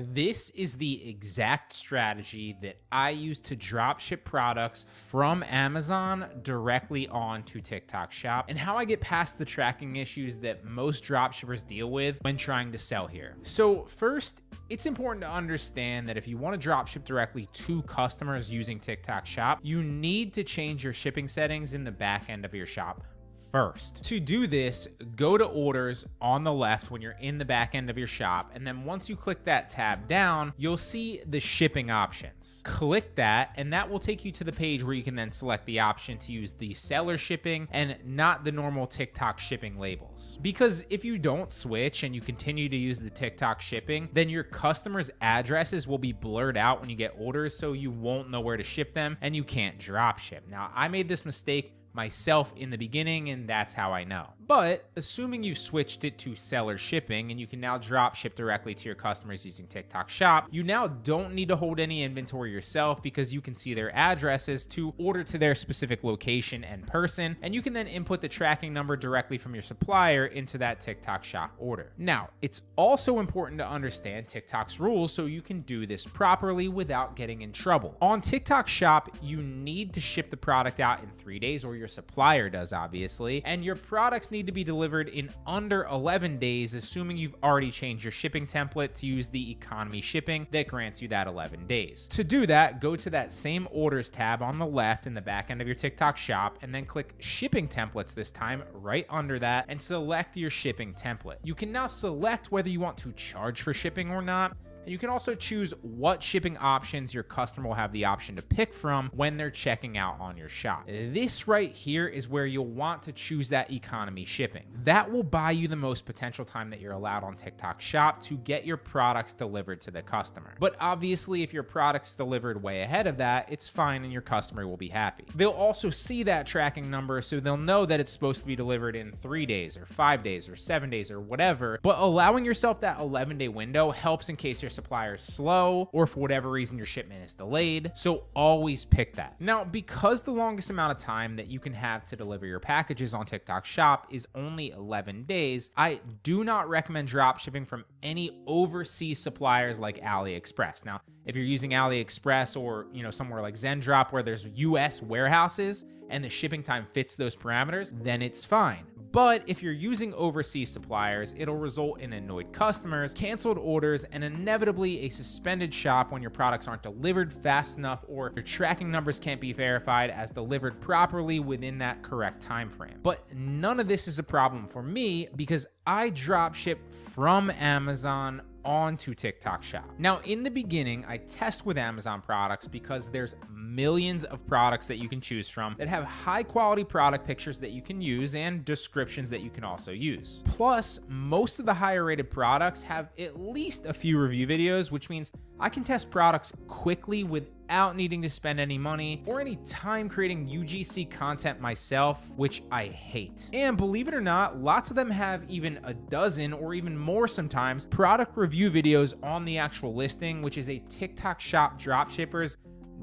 This is the exact strategy that I use to dropship products from Amazon directly onto TikTok Shop, and how I get past the tracking issues that most dropshippers deal with when trying to sell here. So first, it's important to understand that if you want to dropship directly to customers using TikTok Shop, you need to change your shipping settings in the back end of your shop first. To do this, go to orders on the left when you're in the back end of your shop, and then once you click that tab down, you'll see the shipping options. Click that, and that will take you to the page where you can then select the option to use the seller shipping and not the normal TikTok shipping labels. Because if you don't switch and you continue to use the TikTok shipping, then your customers' addresses will be blurred out when you get orders, so you won't know where to ship them and you can't drop ship. Now, I made this mistake myself in the beginning, and that's how I know. But assuming you switched it to seller shipping and you can now drop ship directly to your customers using TikTok Shop, you now don't need to hold any inventory yourself because you can see their addresses to order to their specific location and person, and you can then input the tracking number directly from your supplier into that TikTok Shop order. Now, it's also important to understand TikTok's rules so you can do this properly without getting in trouble. On TikTok Shop, you need to ship the product out in 3 days, or your supplier does, obviously, and your products need to be delivered in under 11 days, assuming you've already changed your shipping template to use the economy shipping that grants you that 11 days. To do that, go to that same orders tab on the left in the back end of your TikTok Shop, and then click shipping templates this time right under that, and select your shipping template. You can now select whether you want to charge for shipping or not. And you can also choose what shipping options your customer will have the option to pick from when they're checking out on your shop. This right here is where you'll want to choose that economy shipping. That will buy you the most potential time that you're allowed on TikTok Shop to get your products delivered to the customer. But obviously, if your product's delivered way ahead of that, it's fine and your customer will be happy. They'll also see that tracking number, so they'll know that it's supposed to be delivered in 3 days or 5 days or 7 days or whatever. But allowing yourself that 11-day window helps in case your supplier is slow or for whatever reason your shipment is delayed, so always pick that. Now, because the longest amount of time that you can have to deliver your packages on TikTok Shop is only 11 days, I do not recommend drop shipping from any overseas suppliers like AliExpress. Now, if you're using AliExpress or somewhere like Zendrop where there's US warehouses and the shipping time fits those parameters, then it's fine. But if you're using overseas suppliers, it'll result in annoyed customers, canceled orders, and inevitably a suspended shop when your products aren't delivered fast enough or your tracking numbers can't be verified as delivered properly within that correct time frame. But none of this is a problem for me because I drop ship from Amazon onto TikTok Shop. Now, in the beginning, I test with Amazon products because there's millions of products that you can choose from that have high quality product pictures that you can use and descriptions that you can also use. Plus, most of the higher rated products have at least a few review videos, which means I can test products quickly without needing to spend any money or any time creating UGC content myself, which I hate. And believe it or not, lots of them have even a dozen or even more sometimes product review videos on the actual listing, which is a TikTok Shop dropshipper's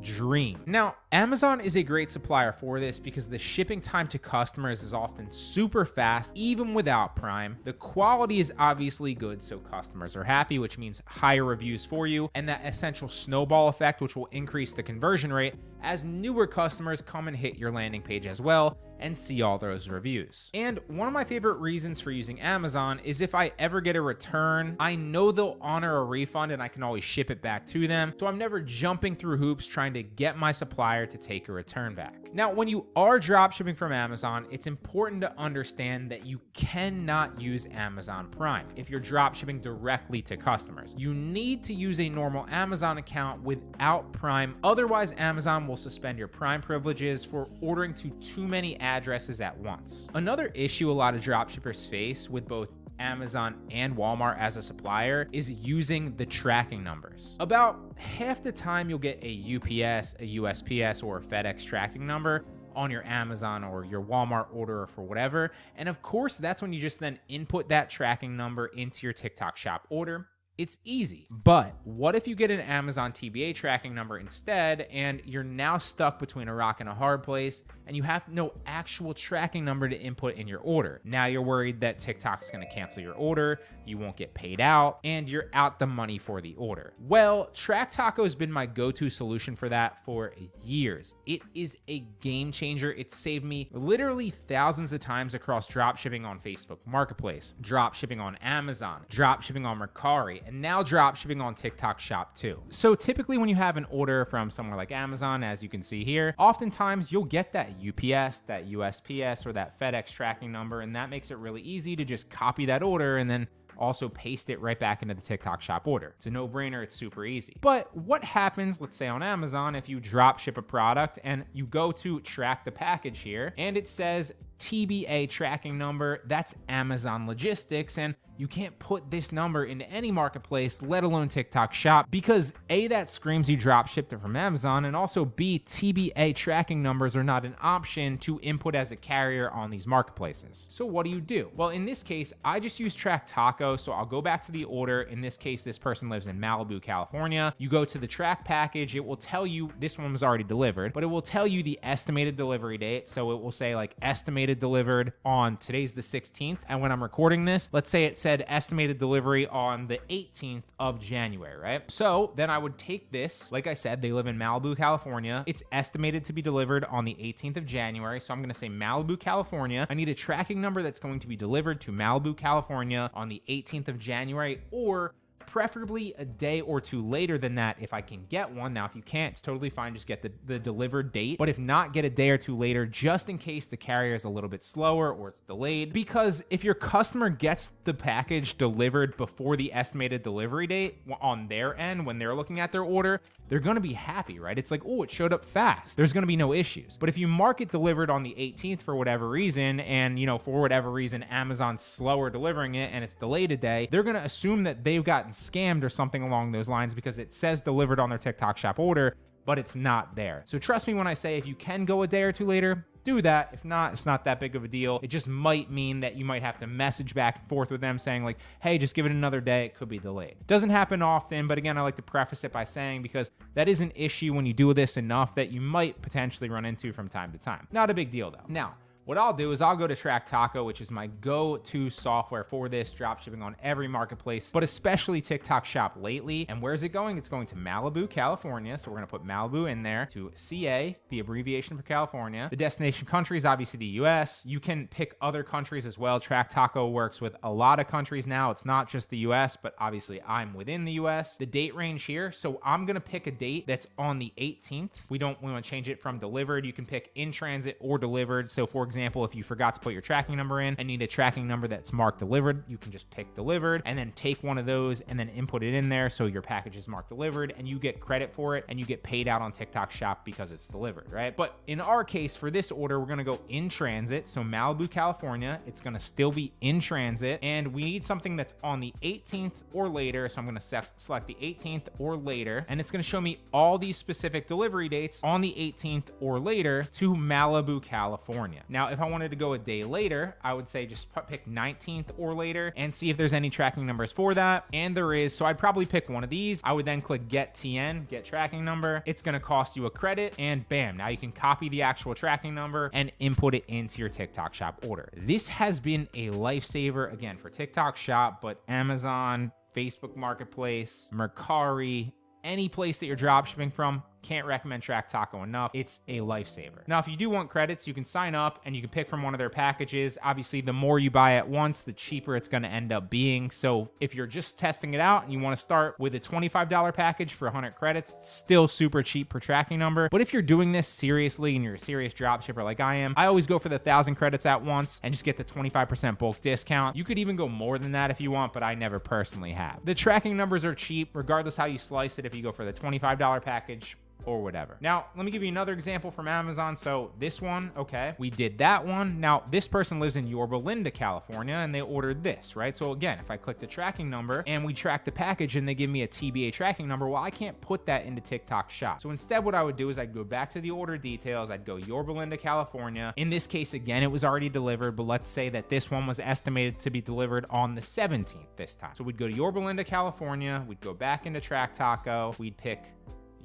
dream. Now, Amazon is a great supplier for this because the shipping time to customers is often super fast, even without Prime. The quality is obviously good, so customers are happy, which means higher reviews for you, and that essential snowball effect, which will increase the conversion rate as newer customers come and hit your landing page as well and see all those reviews. And one of my favorite reasons for using Amazon is if I ever get a return, I know they'll honor a refund and I can always ship it back to them. So I'm never jumping through hoops trying to get my supplier to take a return back. Now, when you are drop shipping from Amazon, it's important to understand that you cannot use Amazon Prime if you're drop shipping directly to customers. You need to use a normal Amazon account without Prime. Otherwise, Amazon will suspend your Prime privileges for ordering to too many addresses at once. Another issue a lot of dropshippers face with both Amazon and Walmart as a supplier is using the tracking numbers. About half the time you'll get a UPS, a USPS, or a FedEx tracking number on your Amazon or your Walmart order or for whatever. And of course, that's when you just then input that tracking number into your TikTok Shop order. It's easy. But what if you get an Amazon TBA tracking number instead, and you're now stuck between a rock and a hard place, and you have no actual tracking number to input in your order? Now you're worried that TikTok's gonna cancel your order, you won't get paid out, and you're out the money for the order. Well, Track Taco has been my go-to solution for that for years. It is a game changer. It's saved me literally thousands of times across dropshipping on Facebook Marketplace, dropshipping on Amazon, dropshipping on Mercari, and now dropshipping on TikTok Shop too. So typically when you have an order from somewhere like Amazon, as you can see here, oftentimes you'll get that UPS, that USPS, or that FedEx tracking number, and that makes it really easy to just copy that order and then also paste it right back into the TikTok Shop order. It's a no-brainer, it's super easy. But what happens, let's say on Amazon, if you drop ship a product and you go to track the package here and it says TBA tracking number, that's Amazon Logistics, and you can't put this number into any marketplace, let alone TikTok Shop, because A, that screams you drop shipped it from Amazon, and also B, TBA tracking numbers are not an option to input as a carrier on these marketplaces. So what do? Well, in this case, I just use Track Taco, so I'll go back to the order. In this case, this person lives in Malibu, California. You go to the track package, it will tell you, this one was already delivered, but it will tell you the estimated delivery date. So it will say like estimated delivered on, today's the 16th, and when I'm recording this, let's say it said estimated delivery on the 18th of January, right? So then I would take this, like I said, they live in Malibu, California. It's estimated to be delivered on the 18th of January. So I'm going to say Malibu, California. I need a tracking number that's going to be delivered to Malibu, California on the 18th of January, or preferably a day or two later than that if I can get one. Now, if you can't, it's totally fine. Just get the delivered date. But if not, get a day or two later, just in case the carrier is a little bit slower or it's delayed. Because if your customer gets the package delivered before the estimated delivery date on their end, when they're looking at their order, they're going to be happy, right? It's like, oh, it showed up fast. There's going to be no issues. But if you mark it delivered on the 18th for whatever reason, and, you know, for whatever reason, Amazon's slower delivering it and it's delayed a day, they're going to assume that they've gotten scammed or something along those lines because it says delivered on their TikTok Shop order, but it's not there. So trust me when I say if you can go a day or two later, do that. If not, it's not that big of a deal. It just might mean that you might have to message back and forth with them saying like, hey, just give it another day. It could be delayed. Doesn't happen often, but again, I like to preface it by saying because that is an issue when you do this enough that you might potentially run into from time to time. Not a big deal though. Now, what I'll do is I'll go to Track Taco, which is my go-to software for this, dropshipping on every marketplace, but especially TikTok Shop lately. And where's it going? It's going to Malibu, California. So we're going to put Malibu in there, to CA, the abbreviation for California. The destination country is obviously the US. You can pick other countries as well. Track Taco works with a lot of countries now. It's not just the US, but obviously I'm within the US. The date range here. So I'm going to pick a date that's on the 18th. We want to change it from delivered. You can pick in transit or delivered. So for example, if you forgot to put your tracking number in and need a tracking number that's marked delivered, you can just pick delivered and then take one of those and then input it in there so your package is marked delivered and you get credit for it and you get paid out on TikTok Shop because it's delivered, right? But in our case, for this order, we're gonna go in transit. So Malibu, California, it's gonna still be in transit and we need something that's on the 18th or later. So I'm gonna select the 18th or later and it's gonna show me all these specific delivery dates on the 18th or later to Malibu, California. Now, if I wanted to go a day later, I would say just pick 19th or later and see if there's any tracking numbers for that. And there is, so I'd probably pick one of these. I would then click Get TN, Get Tracking Number. It's gonna cost you a credit and bam, now you can copy the actual tracking number and input it into your TikTok Shop order. This has been a lifesaver, again, for TikTok Shop, but Amazon, Facebook Marketplace, Mercari, any place that you're dropshipping from, can't recommend Track Taco enough. It's a lifesaver. Now, if you do want credits, you can sign up and you can pick from one of their packages. Obviously, the more you buy at once, the cheaper it's going to end up being. So if you're just testing it out and you want to start with a $25 package for 100 credits, it's still super cheap per tracking number. But if you're doing this seriously and you're a serious dropshipper like I am, I always go for the 1,000 credits at once and just get the 25% bulk discount. You could even go more than that if you want, but I never personally have. The tracking numbers are cheap, regardless how you slice it. If you go for the $25 package, or whatever. Now, let me give you another example from Amazon. So this one, okay, we did that one. Now, this person lives in Yorba Linda, California, and they ordered this, right? So again, if I click the tracking number and we track the package and they give me a TBA tracking number, well, I can't put that into TikTok Shop. So instead, what I would do is I'd go back to the order details. I'd go Yorba Linda, California. In this case, again, it was already delivered, but let's say that this one was estimated to be delivered on the 17th this time. So we'd go to Yorba Linda, California. We'd go back into Track Taco. We'd pick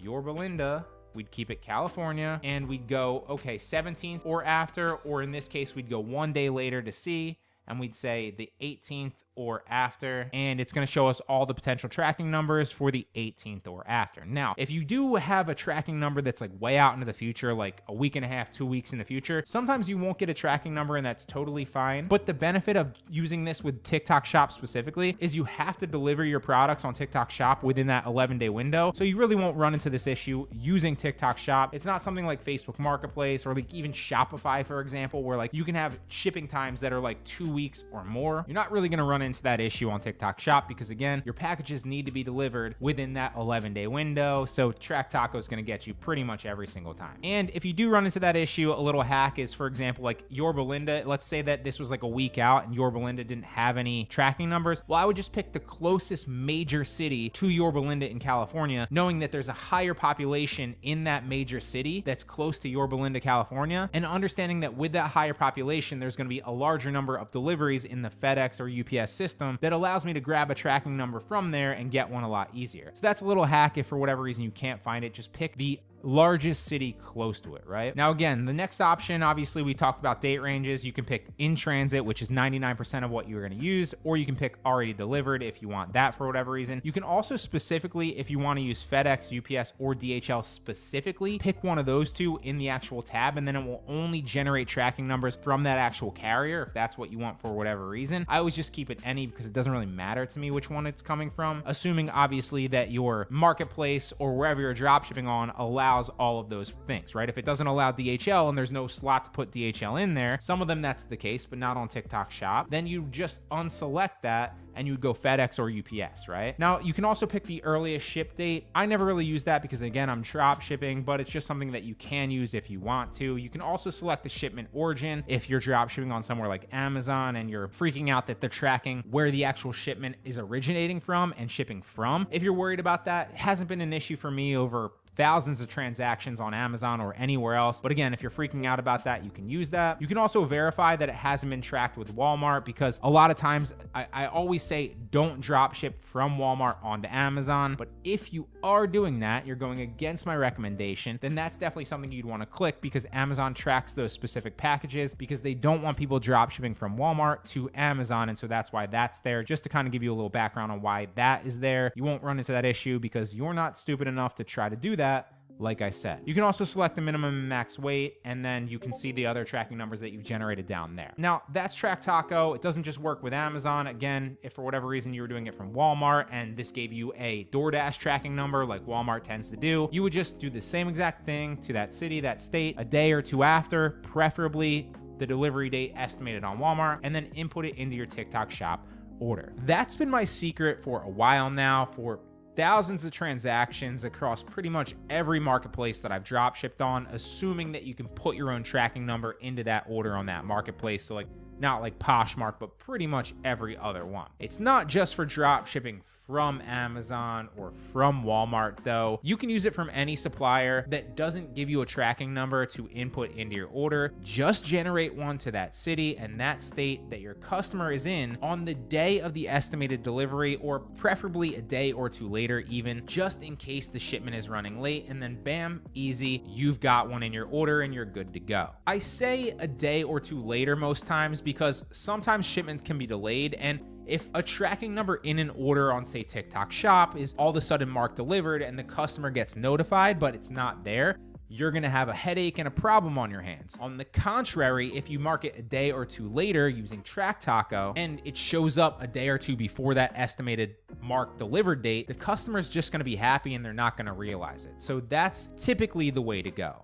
Yorba Linda, we'd keep it California, and we'd go, okay, 17th or after, or in this case, we'd go 1 day later to see, and we'd say the 18th or after, and it's going to show us all the potential tracking numbers for the 18th or after. Now, if you do have a tracking number that's like way out into the future, like a week and a half, 2 weeks in the future, sometimes you won't get a tracking number, and that's totally fine. But the benefit of using this with TikTok Shop specifically is you have to deliver your products on TikTok Shop within that 11-day window. So you really won't run into this issue using TikTok Shop. It's not something like Facebook Marketplace or like even Shopify, for example, where like you can have shipping times that are like 2 weeks or more. You're not really going to run into that issue on TikTok Shop because again, your packages need to be delivered within that 11-day window. So Track Taco is going to get you pretty much every single time. And if you do run into that issue, a little hack is, for example, like Yorba Linda, let's say that this was like a week out and Yorba Linda didn't have any tracking numbers. Well, I would just pick the closest major city to Yorba Linda in California, knowing that there's a higher population in that major city that's close to Yorba Linda, California, and understanding that with that higher population, there's going to be a larger number of deliveries in the FedEx or UPS system that allows me to grab a tracking number from there and get one a lot easier. So that's a little hack. If for whatever reason you can't find it, just pick the largest city close to it, right? Now, again, the next option, obviously we talked about date ranges. You can pick in transit, which is 99% of what you're going to use, or you can pick already delivered if you want that for whatever reason. You can also specifically, if you want to use FedEx, UPS, or DHL specifically, pick one of those two in the actual tab, and then it will only generate tracking numbers from that actual carrier if that's what you want for whatever reason. I always just keep it any because it doesn't really matter to me which one it's coming from, assuming obviously that your marketplace or wherever you're drop shipping on allows all of those things, right? If it doesn't allow DHL and there's no slot to put DHL in there, some of them that's the case, but not on TikTok Shop, then you just unselect that and you would go FedEx or UPS, right? Now, you can also pick the earliest ship date. I never really use that because again, I'm drop shipping, but it's just something that you can use if you want to. You can also select the shipment origin if you're drop shipping on somewhere like Amazon and you're freaking out that they're tracking where the actual shipment is originating from and shipping from. If you're worried about that, it hasn't been an issue for me over thousands of transactions on Amazon or anywhere else. But again, if you're freaking out about that, you can use that. You can also verify that it hasn't been tracked with Walmart because a lot of times I always say don't drop ship from Walmart onto Amazon. But if you are doing that, you're going against my recommendation, then that's definitely something you'd want to click because Amazon tracks those specific packages because they don't want people drop shipping from Walmart to Amazon. And so that's why that's there, just to kind of give you a little background on why that is there. You won't run into that issue because you're not stupid enough to try to do that. Like I said, you can also select the minimum and max weight, and then you can see the other tracking numbers that you've generated down there. Now, that's Track Taco. It doesn't just work with Amazon. Again, if for whatever reason you were doing it from Walmart and this gave you a DoorDash tracking number like Walmart tends to do, you would just do the same exact thing to that city, that state, a day or two after, preferably the delivery date estimated on Walmart, and then input it into your TikTok Shop order. That's been my secret for a while now, for thousands of transactions across pretty much every marketplace that I've drop shipped on, assuming that you can put your own tracking number into that order on that marketplace. So like not like Poshmark, but pretty much every other one. It's not just for drop shipping from Amazon or from Walmart though. You can use it from any supplier that doesn't give you a tracking number to input into your order. Just generate one to that city and that state that your customer is in on the day of the estimated delivery, or preferably a day or two later even, just in case the shipment is running late, and then bam, easy, you've got one in your order and you're good to go. I say a day or two later most times because sometimes shipments can be delayed, and if a tracking number in an order on, say, TikTok Shop is all of a sudden marked delivered and the customer gets notified, but it's not there, you're gonna have a headache and a problem on your hands. On the contrary, if you mark it a day or two later using Track Taco and it shows up a day or two before that estimated marked delivered date, the customer's just gonna be happy and they're not gonna realize it. So that's typically the way to go.